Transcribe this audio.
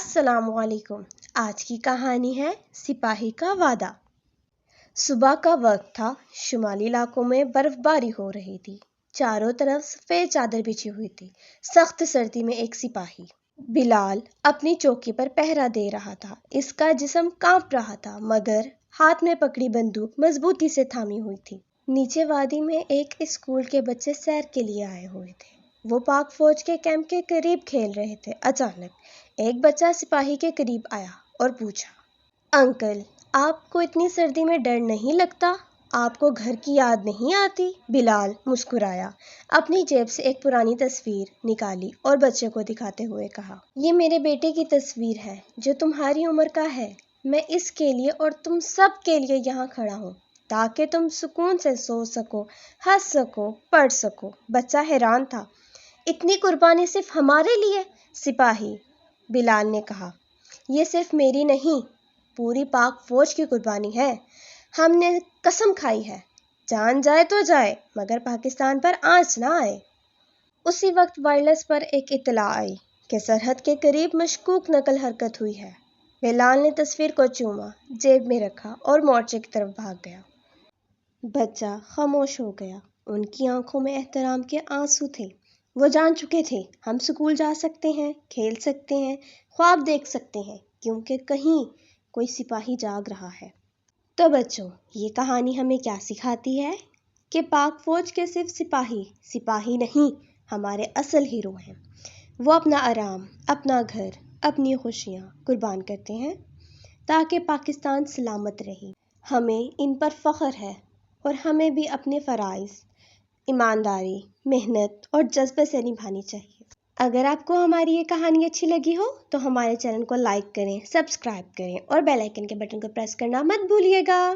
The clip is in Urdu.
السلام علیکم۔ آج کی کہانی ہے سپاہی کا وعدہ۔ صبح کا وقت تھا، شمالی علاقوں میں برف باری ہو رہی تھی، چاروں طرف سفید چادر بچھی ہوئی تھی۔ سخت سردی میں ایک سپاہی بلال اپنی چوکی پر پہرا دے رہا تھا۔ اس کا جسم کانپ رہا تھا، مگر ہاتھ میں پکڑی بندوق مضبوطی سے تھامی ہوئی تھی۔ نیچے وادی میں ایک اسکول کے بچے سیر کے لیے آئے ہوئے تھے۔ وہ پاک فوج کے کیمپ کے قریب کھیل رہے تھے۔ اچانک ایک بچہ سپاہی کے قریب آیا اور پوچھا، انکل، آپ کو اتنی سردی میں ڈر نہیں لگتا؟ آپ کو گھر کی یاد نہیں آتی؟ بلال مسکرایا، اپنی جیب سے ایک پرانی تصویر نکالی اور بچے کو دکھاتے ہوئے کہا، یہ میرے بیٹے کی تصویر ہے جو تمہاری عمر کا ہے۔ میں اس کے لیے اور تم سب کے لیے یہاں کھڑا ہوں تاکہ تم سکون سے سو سکو، ہنس سکو، پڑھ سکو۔ بچہ حیران تھا، اتنی قربانی صرف ہمارے لیے؟ سپاہی بلال نے کہا، یہ صرف میری نہیں، پوری پاک فوج کی قربانی ہے۔ ہم نے قسم کھائی ہے، جان جائے تو جائے مگر پاکستان پر آنچ نہ آئے۔ اسی وقت وائرلیس پر ایک اطلاع آئی کہ سرحد کے قریب مشکوک نقل حرکت ہوئی ہے۔ بلال نے تصویر کو چوما، جیب میں رکھا اور مورچے کی طرف بھاگ گیا۔ بچہ خاموش ہو گیا، ان کی آنکھوں میں احترام کے آنسو تھے۔ وہ جان چکے تھے، ہم سکول جا سکتے ہیں، کھیل سکتے ہیں، خواب دیکھ سکتے ہیں، کیونکہ کہیں کوئی سپاہی جاگ رہا ہے۔ تو بچوں، یہ کہانی ہمیں کیا سکھاتی ہے؟ کہ پاک فوج کے صرف سپاہی نہیں، ہمارے اصل ہیرو ہیں۔ وہ اپنا آرام، اپنا گھر، اپنی خوشیاں قربان کرتے ہیں تاکہ پاکستان سلامت رہے۔ ہمیں ان پر فخر ہے اور ہمیں بھی اپنے فرائض ایمانداری، محنت اور جذبے سے نبھانی چاہیے۔ اگر آپ کو ہماری یہ کہانی اچھی لگی ہو تو ہمارے چینل کو لائک کریں، سبسکرائب کریں اور بیل آئیکن کے بٹن کو پریس کرنا مت بھولیے گا۔